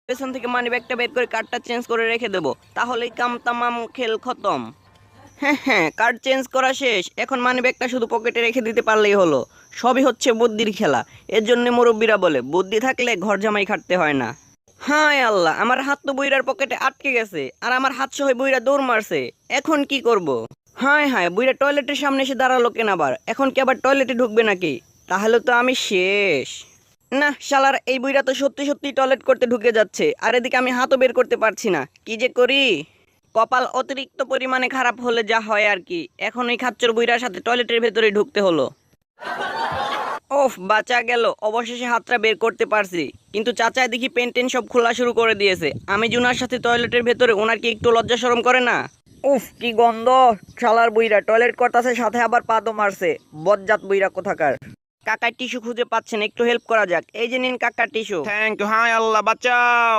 পেছন থেকে মানি ব্যাগটা বের করে কার্ডটা চেঞ্জ করে রেখে দেবো, তাহলেই কাম তামাম খেল খতম। হ্যাঁ হ্যাঁ, কার্ড চেঞ্জ করা শেষ, এখন মানি ব্যাগটা শুধু পকেটে রেখে দিতে পারলেই হলো। সবই হচ্ছে বুদ্ধির খেলা। এর জন্য মুরব্বীরা বলে বুদ্ধি থাকলে ঘর জামাই খাটতে হয় না। হায় আল্লাহ, আমার হাত তো বুইড়ার পকেটে আটকে গেছে, আর আমার হাত সহ বুইড়া দৌড় মারছে। এখন কি করব? হায় হায়, বুইড়া টয়লেটের সামনে এসে দাঁড়ালো কেন আবার? এখন কি আবার টয়লেটে ঢুকবে নাকি? তাহলে তো আমি শেষ। না শালার, এই বুইড়া তো সত্যি সত্যি টয়লেট করতে ঢুকে যাচ্ছে, আর এদিকে আমি হাতও বের করতে পারছি না। কি যে করি! কপাল অতিরিক্ত পরিমাণে খারাপ হলে যা হয় আর কি। এখন এই খাচ্চর বুইড়ার সাথে টয়লেটের ভেতরে ঢুকতে হলো। ওফ, বাঁচা গেল, অবশেষে হাতটা বের করতে পারছি। কিন্তু চাচাই দেখি পেন টেন সব খোলা শুরু করে দিয়েছে। আমি জুনার সাথে টয়লেটের ভেতরে, ওনার কি একটু লজ্জা শরম করে না? উফ, কি গন্ধ! শালার বুইড়া টয়লেট করতেছে, সাথে আবার পাদও মারছে। বজ্জাত বুইড়া কোথাকার। কাকার টিস্যু খুঁজে পাচ্ছেন, একটু হেল্প করা যাক। এই যে নিন কাকার টিস্যু। Thank you. হায় আল্লাহ, বাঁচাও।